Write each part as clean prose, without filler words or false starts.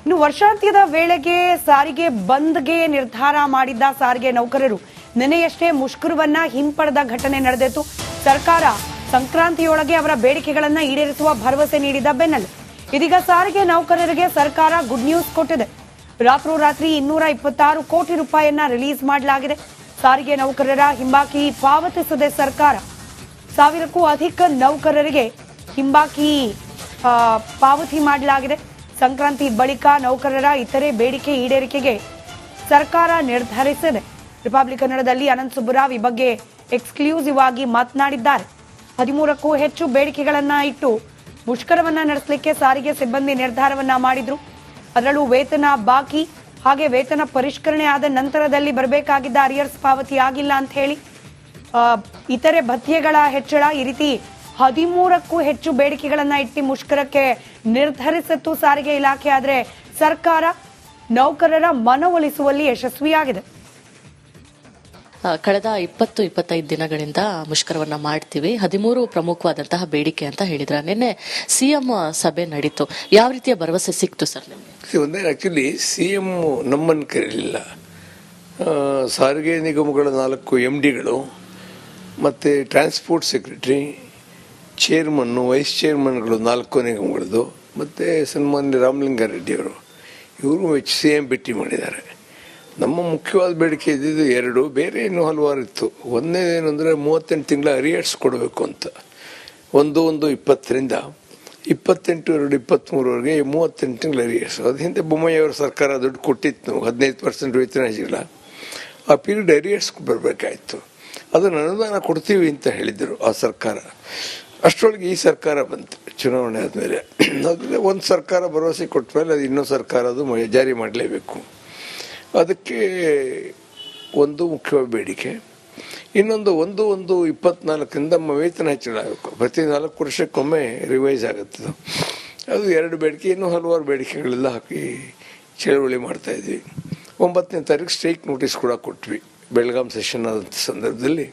ಇನ್ನು ವರ್ಷಾಂತ್ಯದ ವೇಳೆಗೆ ಸಾರಿಗೆ ಬಂದ್ಗೆ ನಿರ್ಧಾರ ಮಾಡಿದ್ದ ಸಾರಿಗೆ ನೌಕರರು ನಿನ್ನೆಯಷ್ಟೇ ಮುಷ್ಕರವನ್ನ ಹಿಂಪಡೆದ ಘಟನೆ ನಡೆದಿತ್ತು. ಸರ್ಕಾರ ಸಂಕ್ರಾಂತಿಯೊಳಗೆ ಅವರ ಬೇಡಿಕೆಗಳನ್ನ ಈಡೇರಿಸುವ ಭರವಸೆ ನೀಡಿದ ಬೆನ್ನಲ್ಲೇ ಇದೀಗ ಸಾರಿಗೆ ನೌಕರರಿಗೆ ಸರ್ಕಾರ ಗುಡ್ ನ್ಯೂಸ್ ಕೊಟ್ಟಿದೆ. ರಾತ್ರೋರಾತ್ರಿ 226 ಕೋಟಿ ರೂಪಾಯಿಯನ್ನ ರಿಲೀಸ್ ಮಾಡಲಾಗಿದೆ. ಸಾರಿಗೆ ನೌಕರರ ಹಿಂಬಾಕಿ ಪಾವತಿಸದೆ ಸರ್ಕಾರ 1000ಕ್ಕೂ ಅಧಿಕ ನೌಕರರಿಗೆ ಹಿಂಬಾಕಿ ಪಾವತಿ ಮಾಡಲಾಗಿದೆ. ಸಂಕ್ರಾಂತಿ ಬಳಿಕ ನೌಕರರ ಇತರೆ ಬೇಡಿಕೆ ಈಡೇರಿಕೆಗೆ ಸರ್ಕಾರ ನಿರ್ಧರಿಸಿದೆ. ರಿಪಬ್ಲಿಕ್ ಕನ್ನಡದಲ್ಲಿ ಅನಂತ್ ಸುಬ್ಬರಾವ್ ಈ ಬಗ್ಗೆ ಎಕ್ಸ್ಕ್ಲೂಸಿವ್ ಆಗಿ ಮಾತನಾಡಿದ್ದಾರೆ. 13ಕ್ಕೂ ಹೆಚ್ಚು ಬೇಡಿಕೆಗಳನ್ನ ಇಟ್ಟು ಮುಷ್ಕರವನ್ನ ನಡೆಸಲಿಕ್ಕೆ ಸಾರಿಗೆ ಸಿಬ್ಬಂದಿ ನಿರ್ಧಾರವನ್ನ ಮಾಡಿದ್ರು. ಅದರಲ್ಲೂ ವೇತನ ಬಾಕಿ ಹಾಗೆ ವೇತನ ಪರಿಷ್ಕರಣೆ ಆದ ನಂತರದಲ್ಲಿ ಬರಬೇಕಾಗಿದ್ದ ಅರಿಯರ್ಸ್ ಪಾವತಿ ಆಗಿಲ್ಲ ಅಂತ ಹೇಳಿ ಇತರೆ ಭತ್ಯೆಗಳ ಹೆಚ್ಚಳ ಈ ರೀತಿ 13ಕ್ಕೂ ಹೆಚ್ಚು ಬೇಡಿಕೆಗಳನ್ನ ಇಟ್ಟು ಮುಷ್ಕರಕ್ಕೆ ನಿರ್ಧರಿಸಿತ್ತು ಸಾರಿಗೆ ಇಲಾಖೆ. ಆದರೆ ಸರ್ಕಾರ ನೌಕರರ ಮನವೊಲಿಸುವಲ್ಲಿ ಯಶಸ್ವಿಯಾಗಿದೆ. ಕಳೆದ 20-25 ದಿನಗಳಿಂದ ಮುಷ್ಕರವನ್ನ ಮಾಡ್ತೀವಿ. 13 ಪ್ರಮುಖವಾದಂತಹ ಬೇಡಿಕೆ ಅಂತ ಹೇಳಿದ್ರ. ನಿನ್ನೆ ಸಿಎಂ ಸಭೆ ನಡೀತು. ಯಾವ ರೀತಿಯ ಭರವಸೆ ಸಿಕ್ತು ಸರ್? ಒಂದೇ ಆಕ್ಚುಲಿ ಸಿಎಂ ನಮ್ಮನ್ನು ಕರೀಲಿಲ್ಲ. ಸಾರಿಗೆ ನಿಗಮಗಳ 4 MDಗಳು ಮತ್ತು ಟ್ರಾನ್ಸ್ಪೋರ್ಟ್ ಸೆಕ್ರೆಟರಿ, ಚೇರ್ಮನ್ನು, ವೈಸ್ ಚೇರ್ಮನ್ಗಳು 4 ನಿಗಮಗಳದ್ದು ಮತ್ತು ಸನ್ಮಾನ್ಯ ರಾಮಲಿಂಗಾರೆಡ್ಡಿಯವರು ಇವರು CM ಭೇಟಿ ಮಾಡಿದ್ದಾರೆ. ನಮ್ಮ ಮುಖ್ಯವಾದ ಬೇಡಿಕೆ ಇದ್ದಿದ್ದು 2, ಬೇರೆ ಇನ್ನೂ ಹಲವಾರು ಇತ್ತು. ಒಂದೇನು ಅಂದರೆ 38 ತಿಂಗಳ ಅರಿಯರ್ಸ್ ಕೊಡಬೇಕು ಅಂತ. 1/1/20ರಿಂದ 28/2/23ವರೆಗೆ 38 ತಿಂಗಳ ಅರಿಯರ್ಸ್. ಅದು ಹಿಂದೆ ಬೊಮ್ಮಾಯಿಯವರ ಸರ್ಕಾರ ದುಡ್ಡು ಕೊಟ್ಟಿತ್ತು ನಮಗೆ 15% ವೇತನ ಹೆಚ್ಚಳ. ಆ ಪೀರಿಯಡ್ ಅರಿಯರ್ಸ್ ಬರಬೇಕಾಯಿತು. ಅದನ್ನು ಅನುದಾನ ಕೊಡ್ತೀವಿ ಅಂತ ಹೇಳಿದರು ಆ ಸರ್ಕಾರ. ಅಷ್ಟರೊಳಗೆ ಈ ಸರ್ಕಾರ ಬಂತು ಚುನಾವಣೆ ಆದಮೇಲೆ. ಅದರಿಂದ ಒಂದು ಸರ್ಕಾರ ಭರವಸೆ ಕೊಟ್ಟ ಮೇಲೆ ಅದು ಇನ್ನೊಂದು ಸರ್ಕಾರ ಅದು ಜಾರಿ ಮಾಡಲೇಬೇಕು. ಅದಕ್ಕೆ ಒಂದು ಮುಖ್ಯವಾದ ಬೇಡಿಕೆ. ಇನ್ನೊಂದು 1/1/24ರಿಂದ ನಮ್ಮ ವೇತನ ಹೆಚ್ಚಳ ಆಗಬೇಕು. ಪ್ರತಿ 4 ವರ್ಷಕ್ಕೊಮ್ಮೆ ರಿವೈಸ್ ಆಗುತ್ತೆ. ಅದು 2 ಬೇಡಿಕೆ. ಇನ್ನೂ ಹಲವಾರು ಬೇಡಿಕೆಗಳೆಲ್ಲ ಹಾಕಿ ಚಳವಳಿ ಮಾಡ್ತಾಯಿದ್ವಿ. 9ನೇ ತಾರೀಕು ಸ್ಟ್ರೈಕ್ ನೋಟಿಸ್ ಕೂಡ ಕೊಟ್ವಿ. ಬೆಳಗಾಂ ಸೆಷನ್ ಆದಂಥ ಸಂದರ್ಭದಲ್ಲಿ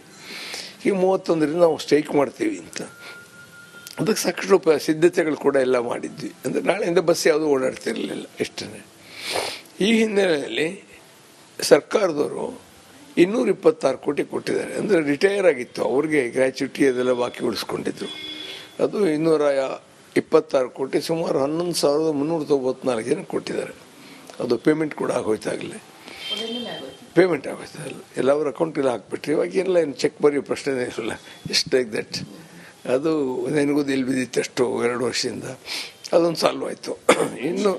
ಈ 31ರಿಂದ ನಾವು ಸ್ಟ್ರೈಕ್ ಮಾಡ್ತೀವಿ ಅಂತ. ಅದಕ್ಕೆ ಸಾಕಷ್ಟು ಸಿದ್ಧತೆಗಳು ಕೂಡ ಎಲ್ಲ ಮಾಡಿದ್ವಿ. ಅಂದರೆ ನಾಳೆಯಿಂದ ಬಸ್ ಯಾವುದೂ ಓಡಾಡ್ತಿರಲಿಲ್ಲ ಇಷ್ಟೇ. ಈ ಹಿನ್ನೆಲೆಯಲ್ಲಿ ಸರ್ಕಾರದವರು 226 ಕೋಟಿ ಕೊಟ್ಟಿದ್ದಾರೆ. ಅಂದರೆ ರಿಟೈರ್ ಆಗಿತ್ತು ಅವ್ರಿಗೆ ಗ್ರ್ಯಾಚ್ಯುಟಿ ಅದೆಲ್ಲ ಬಾಕಿ ಉಳಿಸ್ಕೊಂಡಿದ್ರು. ಅದು 226 ಕೋಟಿ, ಸುಮಾರು 11,394 ಜನ ಕೊಟ್ಟಿದ್ದಾರೆ. ಅದು ಪೇಮೆಂಟ್ ಕೂಡ ಆಗೋಯ್ತಾಗಲೇ. ಪೇಮೆಂಟ್ ಆಗೋಯ್ತಲ್ಲ, ಎಲ್ಲ ಅವ್ರ ಅಕೌಂಟಿಲ್ಲ ಹಾಕ್ಬಿಟ್ರಿ. ಇವಾಗೆಲ್ಲ ಏನು ಚೆಕ್ ಬರೆಯೋ ಪ್ರಶ್ನೆನೇ ಇರಲ್ಲ. ಎಷ್ಟು ಲೈಕ್ ದಟ್. ಅದು ನನಗೂ ಎಲ್ಲಿ ಬಿದ್ದಿತ್ತು ಅಷ್ಟು 2 ವರ್ಷದಿಂದ. ಅದೊಂದು ಸಾಲ್ವ್ ಆಯಿತು. ಇನ್ನು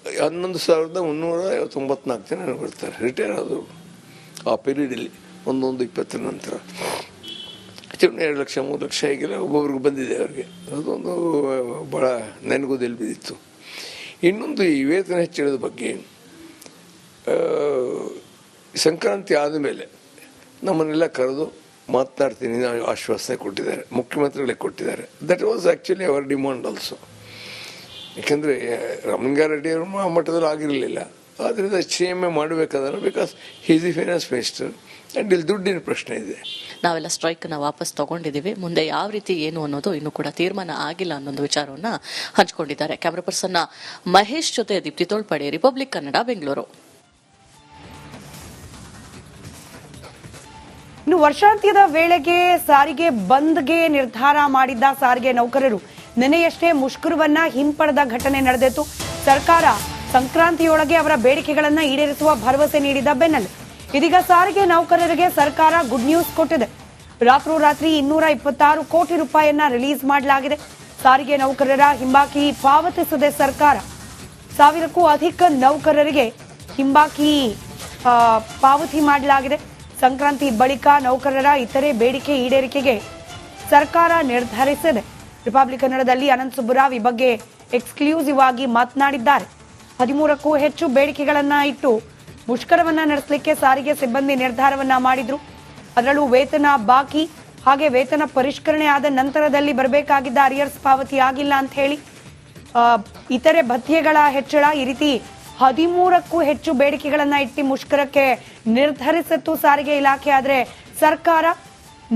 11,394 ಜನ ಬರ್ತಾರೆ ರಿಟೈರ್ ಆದರು ಆ ಪೀರಿಯಡಲ್ಲಿ. 1/1/20 ನಂತರ 2 ಲಕ್ಷ 3 ಲಕ್ಷ ಹೀಗೆಲ್ಲ ಒಬ್ಬೊಬ್ರಿಗೆ ಬಂದಿದೆ ಅವ್ರಿಗೆ. ಅದೊಂದು ಭಾಳ ನನಗೂ ಎಲ್ಲಿ ಬಿದ್ದಿತ್ತು. ಇನ್ನೊಂದು ಈ ವೇತನ ಹೆಚ್ಚಳದ ಬಗ್ಗೆ ಸಂಕ್ರಾಂತಿ ಆದಮೇಲೆ ನಮ್ಮನ್ನೆಲ್ಲ ಕರೆದು ಮಾತನಾಡ್ತೀನಿ ನಾವು ಆಶ್ವಾಸನೆ ಕೊಟ್ಟಿದ್ದಾರೆ, ಮುಖ್ಯಮಂತ್ರಿಗಳೇ ಕೊಟ್ಟಿದ್ದಾರೆ. That was actually our demand also. ಯಾಕೆಂದರೆ ರಾಮಲಿಂಗಾರೆಡ್ಡಿಯವರು ಆ ಮಟ್ಟದಲ್ಲಿ ಆಗಿರಲಿಲ್ಲ. ಆದ್ದರಿಂದ CM ಮಾಡಬೇಕಾದ್ರೆ because is the finance minister and ಇಲ್ಲಿ ದುಡ್ಡಿನ ಪ್ರಶ್ನೆ ಇದೆ. ನಾವೆಲ್ಲ ಸ್ಟ್ರೈಕ್ನ ವಾಪಸ್ ತಗೊಂಡಿದ್ದೀವಿ, ಮುಂದೆ ಯಾವ ರೀತಿ ಏನು ಅನ್ನೋದು ಇನ್ನೂ ಕೂಡ ತೀರ್ಮಾನ ಆಗಿಲ್ಲ ಅನ್ನೊಂದು ವಿಚಾರವನ್ನು ಹಂಚಿಕೊಂಡಿದ್ದಾರೆ. ಕ್ಯಾಮರಾ ಪರ್ಸನ್ ಮಹೇಶ್ ಜೊತೆ ದೀಪ್ತಿ ತೋಳ್ಪಡೆ, ರಿಪಬ್ಲಿಕ್ ಕನ್ನಡ, ಬೆಂಗಳೂರು. ಇನ್ನು ವರ್ಷಾಂತ್ಯದ ವೇಳೆಗೆ ಸಾರಿಗೆ ಬಂದ್ಗೆ ನಿರ್ಧಾರ ಮಾಡಿದ್ದ ಸಾರಿಗೆ ನೌಕರರು ನಿನ್ನೆಯಷ್ಟೇ ಮುಷ್ಕರವನ್ನ ಹಿಂಪಡೆದ ಘಟನೆ ನಡೆದಿತ್ತು. ಸರ್ಕಾರ ಸಂಕ್ರಾಂತಿಯೊಳಗೆ ಅವರ ಬೇಡಿಕೆಗಳನ್ನ ಈಡೇರಿಸುವ ಭರವಸೆ ನೀಡಿದ ಬೆನ್ನಲ್ಲೇ ಇದೀಗ ಸಾರಿಗೆ ನೌಕರರಿಗೆ ಸರ್ಕಾರ ಗುಡ್ ನ್ಯೂಸ್ ಕೊಟ್ಟಿದೆ. ರಾತ್ರೋರಾತ್ರಿ 226 ಕೋಟಿ ರೂಪಾಯಿಯನ್ನ ರಿಲೀಸ್ ಮಾಡಲಾಗಿದೆ. ಸಾರಿಗೆ ನೌಕರರ ಹಿಂಬಾಕಿ ಪಾವತಿಸದೆ ಸರ್ಕಾರ 1000ಕ್ಕೂ ಅಧಿಕ ನೌಕರರಿಗೆ ಹಿಂಬಾಕಿ ಪಾವತಿ ಮಾಡಲಾಗಿದೆ. ಸಂಕ್ರಾಂತಿ ಬಳಿಕ ನೌಕರರ ಇತರೆ ಬೇಡಿಕೆ ಈಡೇರಿಕೆಗೆ ಸರ್ಕಾರ ನಿರ್ಧರಿಸಿದೆ. ರಿಪಬ್ಲಿಕ್ ಕನ್ನಡದಲ್ಲಿ ಅನಂತ್ ಸುಬ್ಬರಾವ್ ಈ ಬಗ್ಗೆ ಎಕ್ಸ್ಕ್ಲೂಸಿವ್ ಆಗಿ ಮಾತನಾಡಿದ್ದಾರೆ. 13ಕ್ಕೂ ಹೆಚ್ಚು ಬೇಡಿಕೆಗಳನ್ನ ಇಟ್ಟು ಮುಷ್ಕರವನ್ನ ನಡೆಸಲಿಕ್ಕೆ ಸಾರಿಗೆ ಸಿಬ್ಬಂದಿ ನಿರ್ಧಾರವನ್ನ ಮಾಡಿದ್ರು. ಅದರಲ್ಲೂ ವೇತನ ಬಾಕಿ ಹಾಗೆ ವೇತನ ಪರಿಷ್ಕರಣೆ ಆದ ನಂತರದಲ್ಲಿ ಬರಬೇಕಾಗಿದ್ದ ಅರಿಯರ್ಸ್ ಪಾವತಿ ಆಗಿಲ್ಲ ಅಂತ ಹೇಳಿ ಇತರೆ ಭತ್ಯೆಗಳ ಹೆಚ್ಚಳ ಈ ರೀತಿ 13ಕ್ಕೂ ಹೆಚ್ಚು ಬೇಡಿಕೆಗಳನ್ನ ಇಟ್ಟು ಮುಷ್ಕರಕ್ಕೆ ನಿರ್ಧರಿಸಿತ್ತು ಸಾರಿಗೆ ಇಲಾಖೆ. ಆದರೆ ಸರ್ಕಾರ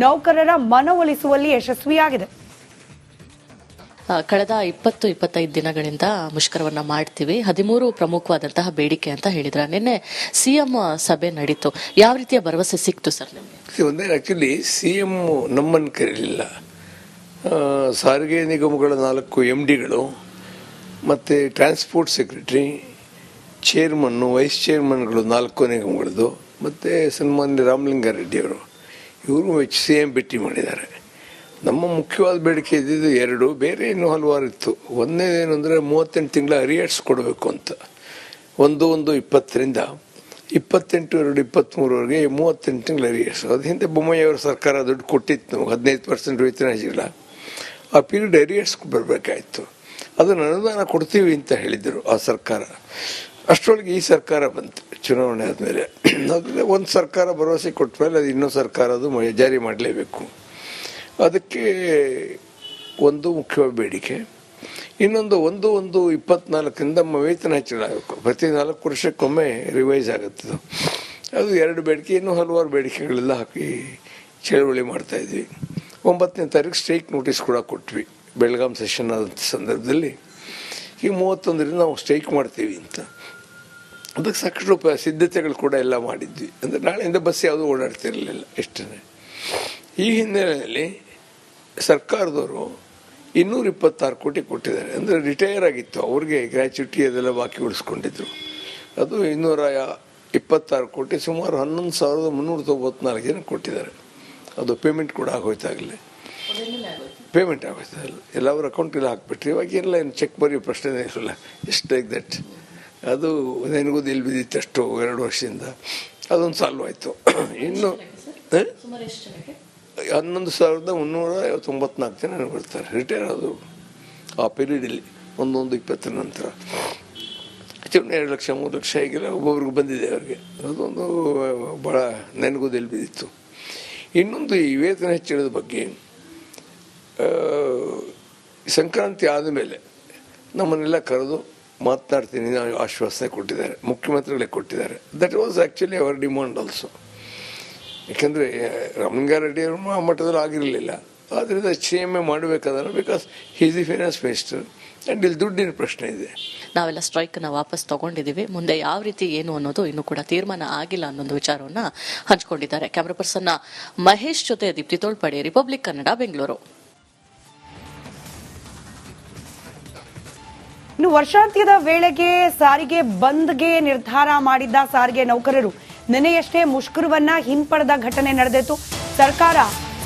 ನೌಕರರ ಮನವೊಲಿಸುವಲ್ಲಿ ಯಶಸ್ವಿಯಾಗಿದೆ. ಕಳೆದ 20-25 ದಿನಗಳಿಂದ ಮುಷ್ಕರವನ್ನ ಮಾಡ್ತೀವಿ, 13 ಪ್ರಮುಖವಾದಂತಹ ಬೇಡಿಕೆ ಅಂತ ಹೇಳಿದ್ರ. ನಿನ್ನೆ ಸಿಎಂ ಸಭೆ ನಡೀತು, ಯಾವ ರೀತಿಯ ಭರವಸೆ ಸಿಕ್ತು ಸರ್ ನಿಮಗೆ? ಒಂದೇ ಆಕ್ಚುಲಿ ಸಿಎಂ ನಮ್ಮನ್ನು ಕರೀಲಿಲ್ಲ. ಸಾರಿಗೆ ನಿಗಮಗಳ 4 MDಗಳು ಮತ್ತು ಟ್ರಾನ್ಸ್ಪೋರ್ಟ್ ಸೆಕ್ರೆಟರಿ, ಚೇರ್ಮನ್ನು, ವೈಸ್ ಚೇರ್ಮನ್ಗಳು 4 ನಿಗಮಗಳದ್ದು, ಮತ್ತು ಸನ್ಮಾನ್ಯ ರಾಮಲಿಂಗಾರೆಡ್ಡಿ ಅವರು, ಇವರು CM ಭೇಟಿ ಮಾಡಿದ್ದಾರೆ. ನಮ್ಮ ಮುಖ್ಯವಾದ ಬೇಡಿಕೆ ಇದ್ದಿದ್ದು 2, ಬೇರೆ ಇನ್ನೂ ಹಲವಾರು ಇತ್ತು. ಒಂದೇನು ಅಂದರೆ 38 ತಿಂಗಳ ಅರಿಯರ್ಸ್ ಕೊಡಬೇಕು ಅಂತ. 1/1/20ರಿಂದ 28/2/23ವರೆಗೆ 38 ತಿಂಗಳ ಅರಿಯರ್ಸ್. ಅದು ಹಿಂದೆ ಬೊಮ್ಮಾಯಿ ಅವರ ಸರ್ಕಾರ ದುಡ್ಡು ಕೊಟ್ಟಿತ್ತು ನಮಗೆ, 15% ವೇತನ ಹಂಚಿಲ್ಲ. ಆ ಪೀರಿಯಡ್ ಅರಿಯರ್ಸ್ ಬರಬೇಕಾಯಿತು. ಅದನ್ನು ಅನುದಾನ ಕೊಡ್ತೀವಿ ಅಂತ ಹೇಳಿದರು ಆ ಸರ್ಕಾರ. ಅಷ್ಟರೊಳಗೆ ಈ ಸರ್ಕಾರ ಬಂತು ಚುನಾವಣೆ ಆದಮೇಲೆ. ಅದರಿಂದ ಒಂದು ಸರ್ಕಾರ ಭರವಸೆ ಕೊಟ್ಟ ಮೇಲೆ ಅದು ಇನ್ನೊಂದು ಸರ್ಕಾರ ಅದು ಜಾರಿ ಮಾಡಲೇಬೇಕು. ಅದಕ್ಕೆ ಒಂದು ಮುಖ್ಯವಾದ ಬೇಡಿಕೆ. ಇನ್ನೊಂದು 1/1/24ರಿಂದ ನಮ್ಮ ವೇತನ ಹೆಚ್ಚಳ ಆಗಬೇಕು. ಪ್ರತಿ 4 ವರ್ಷಕ್ಕೊಮ್ಮೆ ರಿವೈಸ್ ಆಗುತ್ತದೆ. ಅದು 2 ಬೇಡಿಕೆ. ಇನ್ನೂ ಹಲವಾರು ಬೇಡಿಕೆಗಳೆಲ್ಲ ಹಾಕಿ ಚಳವಳಿ ಮಾಡ್ತಾಯಿದ್ವಿ. 9ನೇ ತಾರೀಕು ಸ್ಟ್ರೈಕ್ ನೋಟಿಸ್ ಕೂಡ ಕೊಟ್ವಿ ಬೆಳಗಾಂ ಸೆಷನ್ ಆದಂಥ ಸಂದರ್ಭದಲ್ಲಿ. ಈಗ 31ರಿಂದ ನಾವು ಸ್ಟ್ರೈಕ್ ಮಾಡ್ತೀವಿ ಅಂತ. ಅದಕ್ಕೆ ಸಾಕಷ್ಟು ಸಿದ್ಧತೆಗಳು ಕೂಡ ಎಲ್ಲ ಮಾಡಿದ್ವಿ. ಅಂದರೆ ನಾಳೆಯಿಂದ ಬಸ್ ಯಾವುದೂ ಓಡಾಡ್ತಿರಲಿಲ್ಲ ಇಷ್ಟೇ. ಈ ಹಿನ್ನೆಲೆಯಲ್ಲಿ ಸರ್ಕಾರದವರು 226 ಕೋಟಿ ಕೊಟ್ಟಿದ್ದಾರೆ. ಅಂದರೆ ರಿಟೈರ್ ಆಗಿತ್ತು ಅವ್ರಿಗೆ ಗ್ರ್ಯಾಚ್ಯುಟಿ ಅದೆಲ್ಲ ಬಾಕಿ ಉಳಿಸ್ಕೊಂಡಿದ್ರು. ಅದು 226 ಕೋಟಿ, ಸುಮಾರು 11,394 ಜನ ಕೊಟ್ಟಿದ್ದಾರೆ. ಅದು ಪೇಮೆಂಟ್ ಕೂಡ ಆಗೋಯ್ತಾಗಲೇ, ಪೇಮೆಂಟ್ ಆಗೋಯ್ತಲ್ಲ, ಎಲ್ಲರ ಅಕೌಂಟಿಲ್ಲ ಹಾಕ್ಬಿಟ್ರಿ. ಇವಾಗ ಎಲ್ಲ ಏನು ಚೆಕ್ ಬರೆಯೋ ಪ್ರಶ್ನೆ ಇರಲ್ಲ, ಜಸ್ಟ್ ಲೈಕ್ ದಟ್. ಅದು ನನಗೂ ಎಲ್ಲಿ ಬಿದ್ದಿತ್ತು ಅಷ್ಟು 2 ವರ್ಷದಿಂದ, ಅದೊಂದು ಸಾಲ್ವ್ ಆಯಿತು. ಇನ್ನು 11,394 ಜನ ಬರ್ತಾರೆ ರಿಟೈರ್ ಆದವರು ಆ ಪೀರಿಯಡಲ್ಲಿ. 1/1/20 ನಂತರ 2 ಲಕ್ಷ 3 ಲಕ್ಷ ಹೀಗೆಲ್ಲ ಒಬ್ಬೊಬ್ರಿಗೆ ಬಂದಿದೆ ಅವ್ರಿಗೆ. ಅದೊಂದು ಭಾಳ ನನಗೂ ಎಲ್ಲಿ ಬಿದ್ದಿತ್ತು. ಇನ್ನೊಂದು ಈ ವೇತನ ಹೆಚ್ಚಳದ ಬಗ್ಗೆ ಸಂಕ್ರಾಂತಿ ಆದಮೇಲೆ ನಮ್ಮನ್ನೆಲ್ಲ ಕರೆದು ಮಾತನಾಡ್ತೀನಿ ಆಶ್ವಾಸನೆ ಕೊಟ್ಟಿದ್ದಾರೆ, ಮುಖ್ಯಮಂತ್ರಿಗಳೇ ಕೊಟ್ಟಿದ್ದಾರೆ. That was actually our demand also. ಯಾಕೆಂದರೆ ರಾಮಲಿಂಗಾರೆಡ್ಡಿ ಅವರು ಆ ಮಟ್ಟದಲ್ಲಿ ಆಗಿರಲಿಲ್ಲ. ಆದ್ದರಿಂದ CM ಮಾಡಬೇಕಾದ್ರೆ, because he's the finance minister and ಇಲ್ಲಿ ದುಡ್ಡಿನ ಪ್ರಶ್ನೆ ಇದೆ. ನಾವೆಲ್ಲ ಸ್ಟ್ರೈಕ್ನ ವಾಪಸ್ ತಗೊಂಡಿದ್ದೀವಿ, ಮುಂದೆ ಯಾವ ರೀತಿ ಏನು ಅನ್ನೋದು ಇನ್ನೂ ಕೂಡ ತೀರ್ಮಾನ ಆಗಿಲ್ಲ ಅನ್ನೊಂದು ವಿಚಾರವನ್ನ ಹಂಚಿಕೊಂಡಿದ್ದಾರೆ. ಕ್ಯಾಮರಾ ಪರ್ಸನ್ ಮಹೇಶ್ ಜೊತೆ ದೀಪ್ತಿ ತೋಳ್ಪಡೆ, ರಿಪಬ್ಲಿಕ್ ಕನ್ನಡ, ಬೆಂಗಳೂರು. ಇನ್ನು ವರ್ಷಾಂತ್ಯದ ವೇಳೆಗೆ ಸಾರಿಗೆ ಬಂದ್ಗೆ ನಿರ್ಧಾರ ಮಾಡಿದ್ದ ಸಾರಿಗೆ ನೌಕರರು ನಿನ್ನೆಯಷ್ಟೇ ಮುಷ್ಕರವನ್ನ ಹಿಂಪಡೆದ ಘಟನೆ ನಡೆದಿತ್ತು. ಸರ್ಕಾರ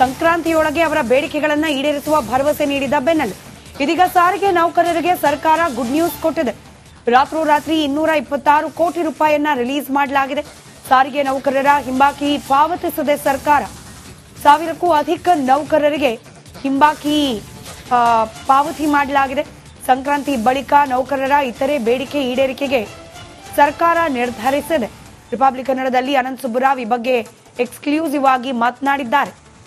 ಸಂಕ್ರಾಂತಿಯೊಳಗೆ ಅವರ ಬೇಡಿಕೆಗಳನ್ನ ಈಡೇರಿಸುವ ಭರವಸೆ ನೀಡಿದ ಬೆನ್ನಲ್ಲೇ ಇದೀಗ ಸಾರಿಗೆ ನೌಕರರಿಗೆ ಸರ್ಕಾರ ಗುಡ್ ನ್ಯೂಸ್ ಕೊಟ್ಟಿದೆ. ರಾತ್ರೋರಾತ್ರಿ 226 ಕೋಟಿ ರೂಪಾಯಿಯನ್ನ ರಿಲೀಸ್ ಮಾಡಲಾಗಿದೆ. ಸಾರಿಗೆ ನೌಕರರ ಹಿಂಬಾಕಿ ಪಾವತಿಸದೆ ಸರ್ಕಾರ 1000ಕ್ಕೂ ಅಧಿಕ ನೌಕರರಿಗೆ ಹಿಂಬಾಕಿ ಪಾವತಿ ಮಾಡಲಾಗಿದೆ. ಸಂಕ್ರಾಂತಿ ಬಳಿಕ ನೌಕರರ ಇತರೆ ಬೇಡಿಕೆ ಈಡೇರಿಕೆಗೆ ಸರ್ಕಾರ ನಿರ್ಧರಿಸಿದೆ. ರಿಪಬ್ಲಿಕ್ ಕನ್ನಡದಲ್ಲಿ ಅನಂತ್ ಸುಬ್ಬರಾವ್ ಈ ಬಗ್ಗೆ ಎಕ್ಸ್ಕ್ಲೂಸಿವ್ ಆಗಿ ಮಾತನಾಡಿದ್ದಾರೆ.